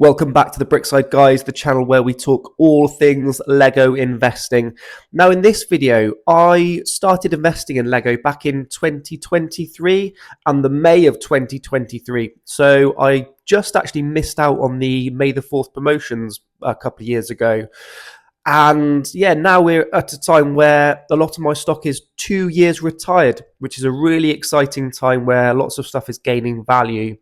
Welcome back to the Brickside Guys, the channel where we talk all things Lego investing. Now in this video, I started investing in Lego back in 2023 and the May of 2023. So I just actually missed out on the May the 4th promotions a couple of years ago. And yeah, now we're at a time where a lot of my stock is 2 years retired, which is a really exciting time where lots of stuff is gaining value.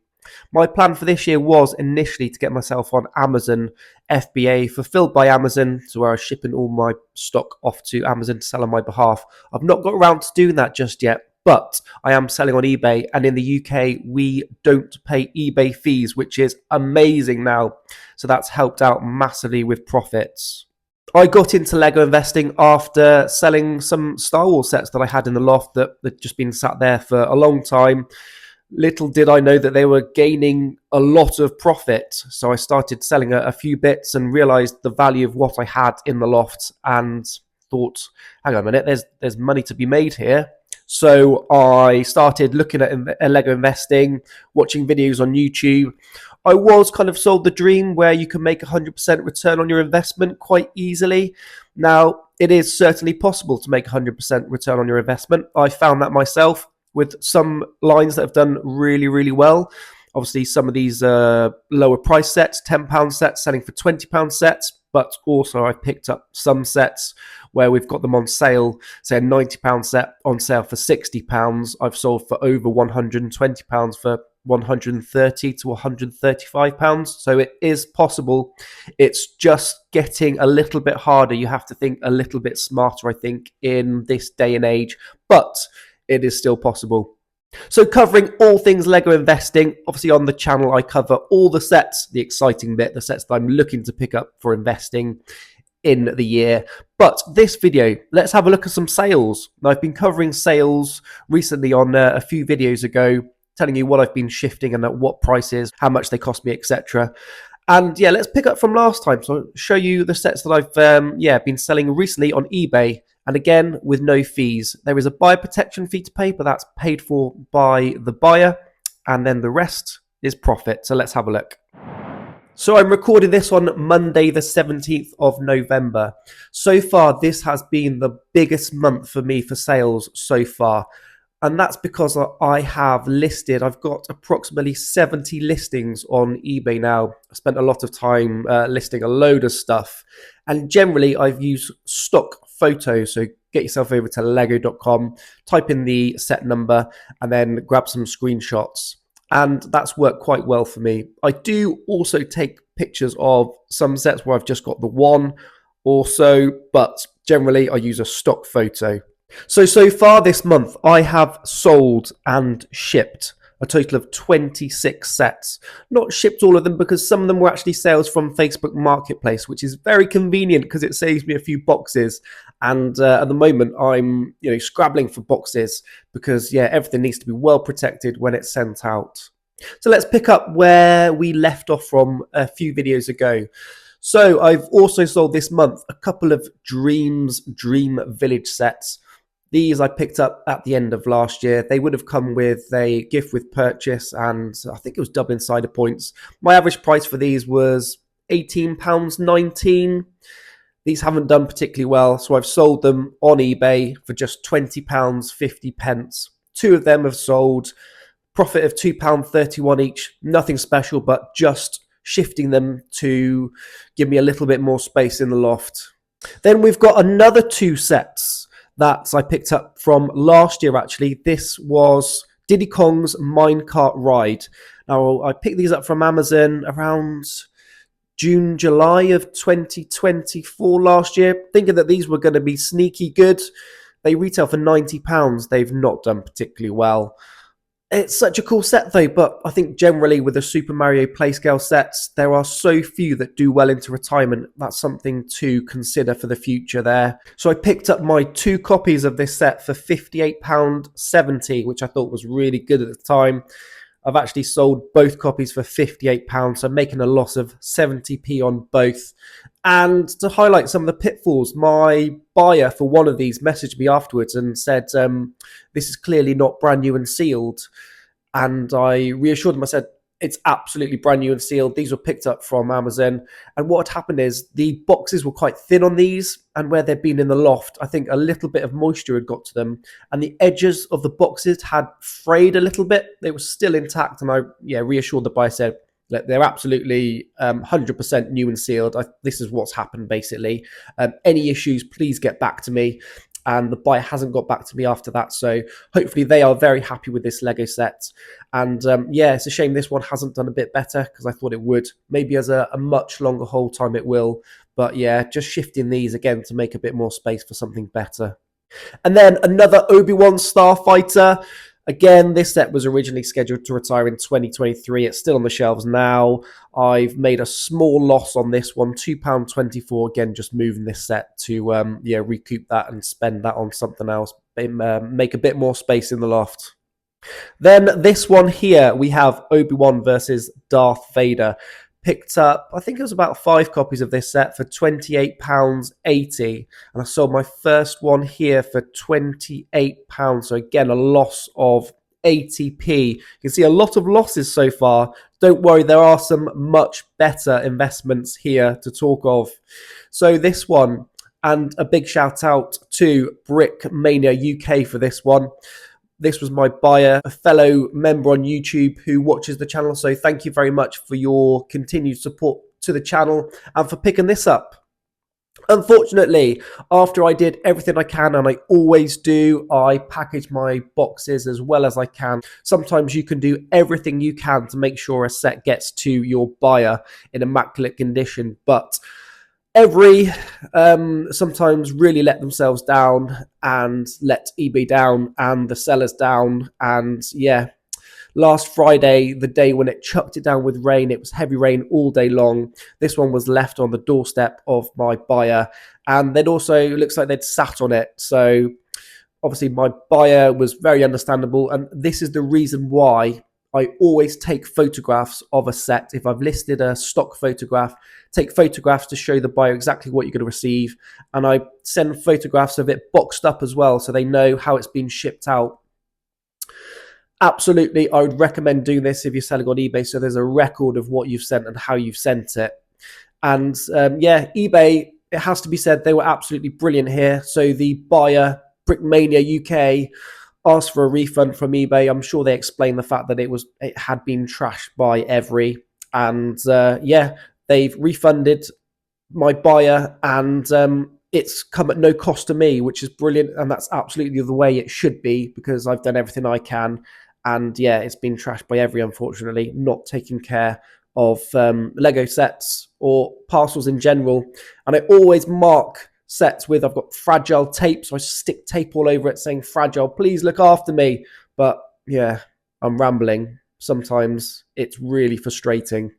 My plan for this year was initially to get myself on Amazon FBA, fulfilled by Amazon, so where I was shipping all my stock off to Amazon to sell on my behalf. I've not got around to doing that just yet, but I am selling on eBay, and in the UK, we don't pay eBay fees, which is amazing now. So that's helped out massively with profits. I got into Lego investing after selling some Star Wars sets that I had in the loft that had just been sat there for a long time. Little did I know that they were gaining a lot of profit. So I started selling a few bits and realized the value of what I had in the loft and thought, hang on a minute, there's money to be made here. So I started looking at Lego investing, watching videos on YouTube. I was kind of sold the dream where you can make 100% return on your investment quite easily. Now, it is certainly possible to make 100% return on your investment. I found that myself with some lines that have done really, really well. Obviously, some of these lower price sets, £10 sets, selling for £20 sets, but also I've picked up some sets where we've got them on sale, say a £90 set on sale for £60. I've sold for over £120 for £130 to £135. So it is possible. It's just getting a little bit harder. You have to think a little bit smarter, I think, in this day and age, but it is still possible. So covering all things Lego investing, obviously on the channel I cover all the sets, the exciting bit, the sets that I'm looking to pick up for investing in the year. But this video, let's have a look at some sales. Now, I've been covering sales recently on a few videos ago, telling you what I've been shifting and at what prices, how much they cost me, etc. And yeah, let's pick up from last time. So I'll show you the sets that I've been selling recently on eBay. And again, with no fees. There is a buyer protection fee to pay, but that's paid for by the buyer. And then the rest is profit. So let's have a look. So I'm recording this on Monday, the 17th of November. So far, this has been the biggest month for me for sales so far. And that's because I've got approximately 70 listings on eBay now. I spent a lot of time listing a load of stuff. And generally, I've used stock photos. So get yourself over to lego.com, type in the set number, and then grab some screenshots. And that's worked quite well for me. I do also take pictures of some sets where I've just got the one or so, but generally I use a stock photo. So far this month, I have sold and shipped a total of 26 sets. Not shipped all of them because some of them were actually sales from Facebook Marketplace, which is very convenient because it saves me a few boxes. And at the moment, I'm scrabbling for boxes because everything needs to be well protected when it's sent out. So let's pick up where we left off from a few videos ago. So I've also sold this month a couple of Dream Village sets. These I picked up at the end of last year. They would have come with a gift with purchase and I think it was double insider points. My average price for these was £18.19. These haven't done particularly well, so I've sold them on eBay for just £20.50. Two of them have sold. Profit of £2.31 each. Nothing special, but just shifting them to give me a little bit more space in the loft. Then we've got another two sets that I picked up from last year, actually. This was Diddy Kong's Minecart Ride. Now, I picked these up from Amazon around June, July of 2024 last year, thinking that these were going to be sneaky good. They retail for £90. They've not done particularly well. It's such a cool set though, but I think generally with the Super Mario Playscale sets, there are so few that do well into retirement. That's something to consider for the future there. So I picked up my two copies of this set for £58.70, which I thought was really good at the time. I've actually sold both copies for £58, so I'm making a loss of 70p on both. And to highlight some of the pitfalls, my buyer for one of these messaged me afterwards and said, this is clearly not brand new and sealed. And I reassured them, I said, It's absolutely brand new and sealed. These were picked up from Amazon. And what had happened is the boxes were quite thin on these, and where they'd been in the loft, I think a little bit of moisture had got to them, and the edges of the boxes had frayed a little bit. They were still intact, and I reassured the buyer, said, look, they're absolutely 100% new and sealed. This is what's happened, basically. Any issues, please get back to me. And the buyer hasn't got back to me after that. So hopefully they are very happy with this Lego set. And it's a shame this one hasn't done a bit better, because I thought it would. Maybe as a much longer hold time it will. But yeah, just shifting these again to make a bit more space for something better. And then another Obi-Wan Starfighter. Again, this set was originally scheduled to retire in 2023. It's still on the shelves now. I've made a small loss on this one, £2.24. Again, just moving this set to recoup that and spend that on something else. Make a bit more space in the loft. Then this one here, we have Obi-Wan versus Darth Vader. Picked up, I think it was about 5 copies of this set for £28.80, and I sold my first one here for £28. So again, a loss of 80p. You can see a lot of losses so far. Don't worry, there are some much better investments here to talk of. So this one, and a big shout out to Brick Mania UK for this one. This was my buyer, a fellow member on YouTube who watches the channel. So thank you very much for your continued support to the channel and for picking this up. Unfortunately, after I did everything I can, and I always do, I package my boxes as well as I can. Sometimes you can do everything you can to make sure a set gets to your buyer in immaculate condition, but every sometimes really let themselves down and let eBay down and the sellers down. And yeah, last Friday, the day when it chucked it down with rain, it was heavy rain all day long. This one was left on the doorstep of my buyer, and they'd also, looks like they'd sat on it. So obviously my buyer was very understandable, and this is the reason why I always take photographs of a set. If I've listed a stock photograph, take photographs to show the buyer exactly what you're going to receive. And I send photographs of it boxed up as well, so they know how it's been shipped out. Absolutely, I would recommend doing this if you're selling on eBay, so there's a record of what you've sent and how you've sent it. And eBay, it has to be said, they were absolutely brilliant here. So the buyer, Brickmania UK, asked for a refund from eBay. I'm sure they explained the fact that it had been trashed by Every, and they've refunded my buyer, and it's come at no cost to me, which is brilliant, and that's absolutely the way it should be, because I've done everything I can. And yeah, it's been trashed by Every, unfortunately, not taking care of Lego sets or parcels in general. And I always mark sets with, I've got fragile tape, so I stick tape all over it saying fragile, please look after me. But yeah, I'm rambling. Sometimes it's really frustrating.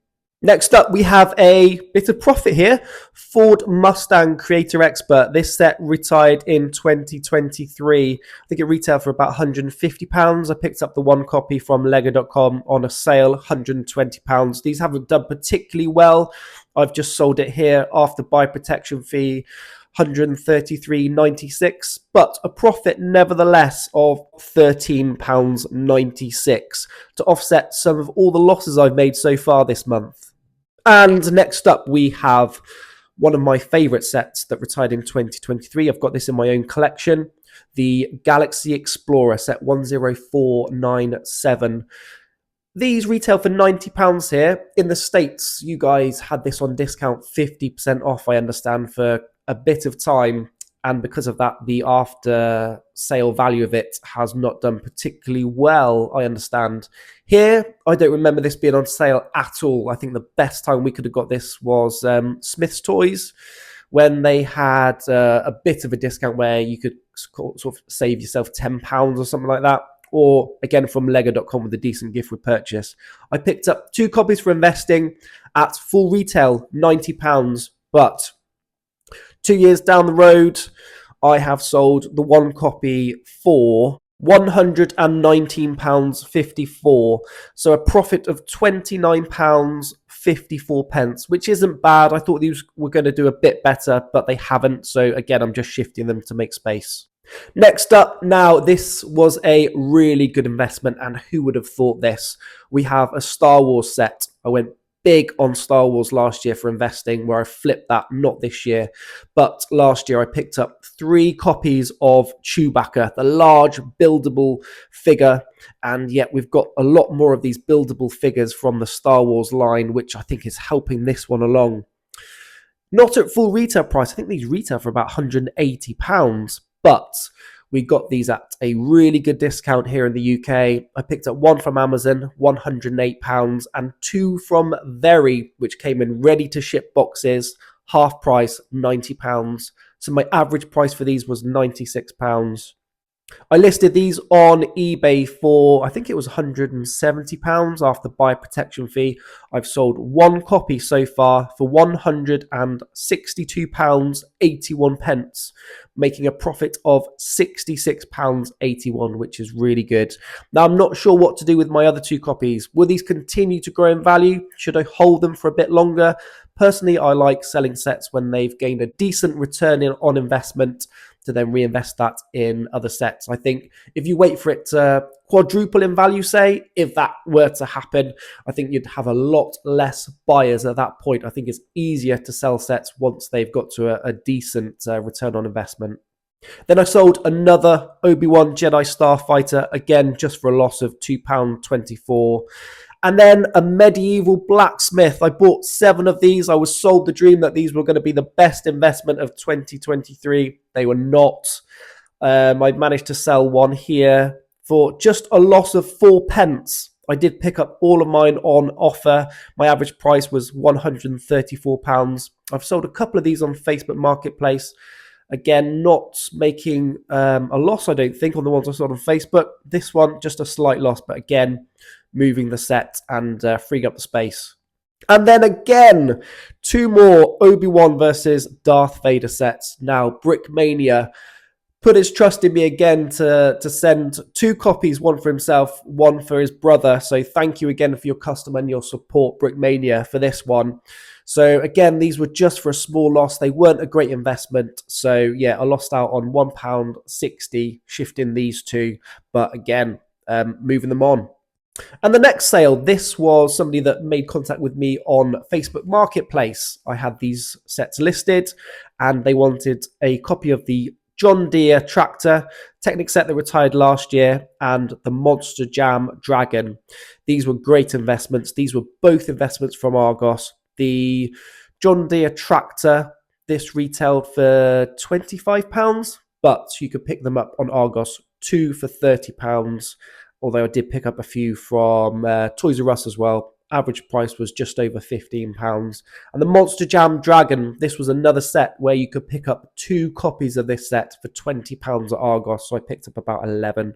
Next up, we have a bit of profit here. Ford Mustang Creator Expert. This set retired in 2023. I think it retailed for about £150. I picked up the one copy from lego.com on a sale, £120. These haven't done particularly well. I've just sold it here after buy protection fee, £133.96, but a profit nevertheless of £13.96 to offset some of all the losses I've made so far this month. And next up, we have one of my favorite sets that retired in 2023. I've got this in my own collection, the Galaxy Explorer set 10497. These retail for £90 here. In the States, you guys had this on discount, 50% off, I understand, for a bit of time. And because of that, the after sale value of it has not done particularly well, I understand. Here, I don't remember this being on sale at all. I think the best time we could have got this was Smith's Toys, when they had a bit of a discount where you could sort of save yourself £10 or something like that. Or again, from lego.com with a decent gift with purchase. I picked up 2 copies for investing at full retail, £90, but 2 years down the road, I have sold the one copy for £119.54. So a profit of £29.54, which isn't bad. I thought these were going to do a bit better, but they haven't. So again, I'm just shifting them to make space. Next up, now this was a really good investment, and who would have thought this? We have a Star Wars set. I went big on Star Wars last year for investing, where I flipped that, not this year, but last year I picked up 3 copies of Chewbacca, the large buildable figure, and yet we've got a lot more of these buildable figures from the Star Wars line, which I think is helping this one along. Not at full retail price. I think these retail for about £180, but we got these at a really good discount here in the UK. I picked up 1 from Amazon, £108, and 2 from Very, which came in ready to ship boxes, half price, £90. So my average price for these was £96. I listed these on eBay for, I think it was £170 after buyer protection fee. I've sold 1 copy so far for £162.81, making a profit of £66.81, which is really good. Now, I'm not sure what to do with my other 2 copies. Will these continue to grow in value? Should I hold them for a bit longer? Personally, I like selling sets when they've gained a decent return on investment to then reinvest that in other sets. I think if you wait for it to quadruple in value, say, if that were to happen, I think you'd have a lot less buyers at that point. I think it's easier to sell sets once they've got to a decent return on investment. Then I sold another Obi-Wan Jedi Starfighter, again, just for a loss of £2.24. And then a medieval blacksmith. I bought 7 of these. I was sold the dream that these were going to be the best investment of 2023. They were not. I managed to sell one here for just a loss of 4 pence. I did pick up all of mine on offer. My average price was £134. I've sold a couple of these on Facebook Marketplace. Again, not making a loss, I don't think, on the ones I sold on Facebook. This one, just a slight loss, but again, moving the set and freeing up the space. And then again, 2 more Obi-Wan versus Darth Vader sets. Now, Brickmania put his trust in me again to send 2 copies, 1 for himself, 1 for his brother. So thank you again for your custom and your support, Brickmania, for this one. So again, these were just for a small loss. They weren't a great investment. So yeah, I lost out on £1.60 shifting these 2, but again, moving them on. And the next sale, this was somebody that made contact with me on Facebook Marketplace. I had these sets listed and they wanted a copy of the John Deere tractor, Technic set that retired last year, and the Monster Jam Dragon. These were great investments. These were both investments from Argos. The John Deere tractor, this retailed for £25, but you could pick them up on Argos, 2 for £30. Although I did pick up a few from Toys R Us as well. Average price was just over £15. And the Monster Jam Dragon, this was another set where you could pick up 2 copies of this set for £20 at Argos. So I picked up about 11.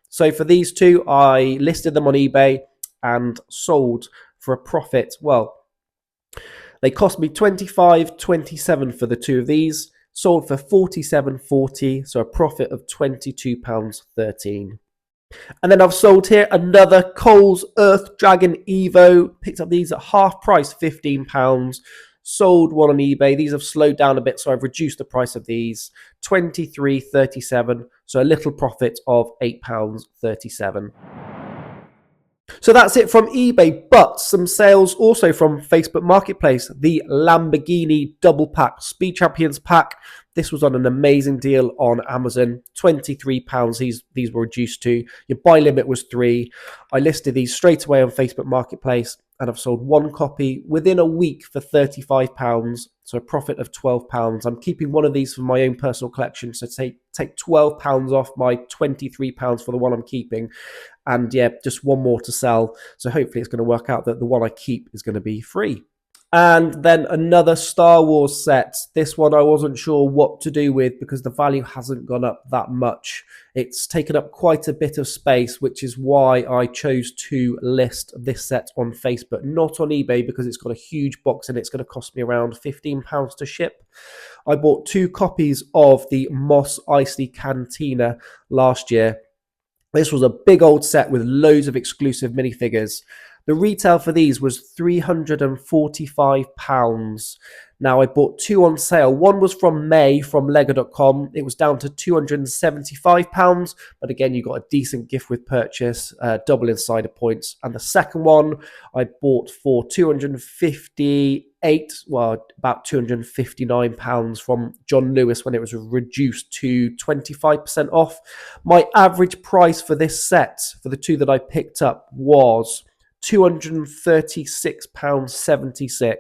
So for these 2, I listed them on eBay and sold for a profit. Well, they cost me £25.27 for the 2 of these. Sold for £47.40, so a profit of £22.13. And then I've sold here another Coles Earth Dragon Evo. Picked up these at half price, £15. Sold one on eBay. These have slowed down a bit, so I've reduced the price of these. £23.37, so a little profit of £8.37. So that's it from eBay, but some sales also from Facebook Marketplace. The Lamborghini double pack, Speed Champions pack. This was on an amazing deal on Amazon, £23 these were reduced to. Your buy limit was 3. I listed these straight away on Facebook Marketplace and I've sold 1 copy within a week for £35, so a profit of £12. I'm keeping one of these for my own personal collection, so take £12 off my £23 for the one I'm keeping. And yeah, just 1 more to sell. So hopefully it's going to work out that the one I keep is going to be free. And then another Star Wars set. This one I wasn't sure what to do with because the value hasn't gone up that much. It's taken up quite a bit of space, which is why I chose to list this set on Facebook, not on eBay, because it's got a huge box and it's going to cost me around £15 to ship. I bought 2 copies of the Mos Eisley Cantina last year. This was a big old set with loads of exclusive minifigures. The retail for these was £345. Now, I bought two on sale. One was from May from lego.com. It was down to £275. But again, you got a decent gift with purchase, double insider points. And the second one I bought for about £259 from John Lewis when it was reduced to 25% off. My average price for this set, for the two that I picked up, was £236.76.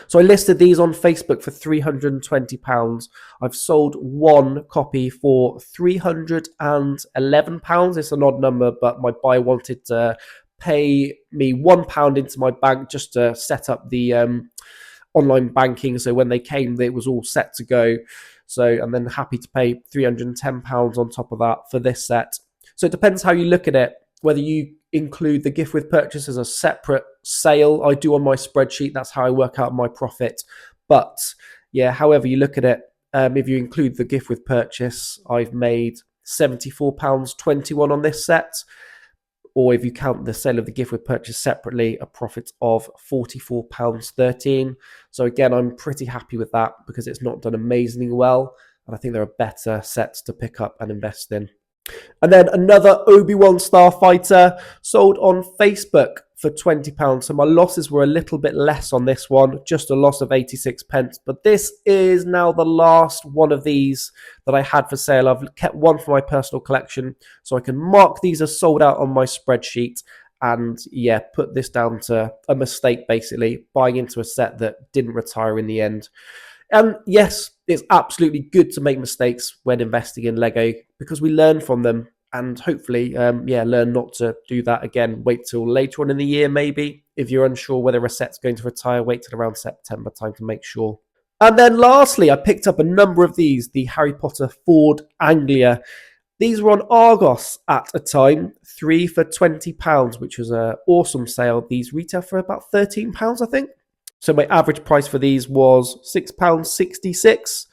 So I listed these on Facebook for £320. I've sold one copy for £311. It's an odd number, but my buyer wanted to pay me £1 into my bank just to set up the online banking. So when they came, it was all set to go. So I'm then happy to pay £310 on top of that for this set. So it depends how you look at it, whether you include the gift with purchase as a separate sale. I do on my spreadsheet. That's how I work out my profit. But yeah, however you look at it, if you include the gift with purchase, I've made £74.21 on this set. Or if you count the sale of the gift with purchase separately, a profit of £44.13. So again, I'm pretty happy with that because it's not done amazingly well. And I think there are better sets to pick up and invest in. And then another Obi-Wan Starfighter sold on Facebook for £20. So my losses were a little bit less on this one, just a loss of 86 pence. But this is now the last one of these that I had for sale. I've kept one for my personal collection, so I can mark these as sold out on my spreadsheet. And yeah, put this down to a mistake, basically, buying into a set that didn't retire in the end. And yes, it's absolutely good to make mistakes when investing in Lego because we learn from them and hopefully, learn not to do that again. Wait till later on in the year, maybe. If you're unsure whether a set's going to retire, wait till around September time to make sure. And then lastly, I picked up a number of these, the Harry Potter Ford Anglia. These were on Argos at a time, 3 for £20, which was an awesome sale. These retail for about £13, I think. So my average price for these was £6.66.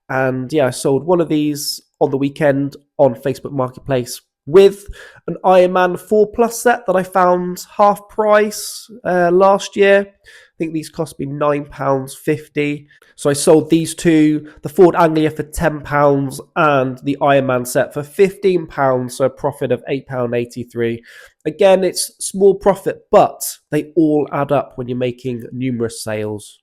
And yeah, I sold one of these on the weekend on Facebook Marketplace with an Iron Man 4 Plus set that I found half price last year. I think these cost me £9.50. So I sold these two, the Ford Anglia for £10 and the Iron Man set for £15, so a profit of £8.83. Again, it's small profit, but they all add up when you're making numerous sales.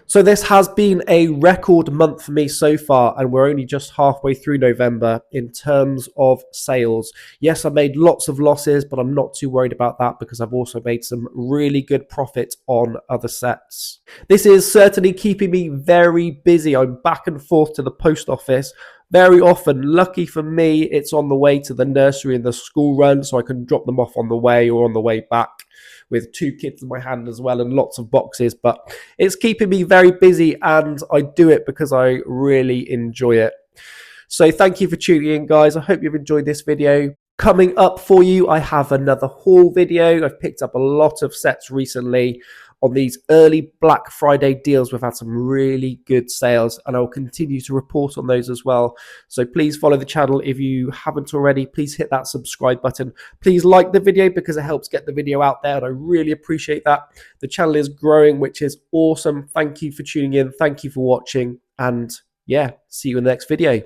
So this has been a record month for me so far, and we're only just halfway through November in terms of sales. Yes, I made lots of losses, but I'm not too worried about that because I've also made some really good profit on other sets. This is certainly keeping me very busy. I'm back and forth to the post office very often. Lucky for me, it's on the way to the nursery and the school run, so I can drop them off on the way or on the way back with two kids in my hand as well and lots of boxes. But it's keeping me very busy and I do it because I really enjoy it. So thank you for tuning in, guys. I hope you've enjoyed this video. Coming up for you, I have another haul video. I've picked up a lot of sets recently on these early Black Friday deals. We've had some really good sales and I'll continue to report on those as well. So please follow the channel if you haven't already. Please hit that subscribe button. Please like the video because it helps get the video out there and I really appreciate that. The channel is growing, which is awesome. Thank you for tuning in. Thank you for watching and yeah, see you in the next video.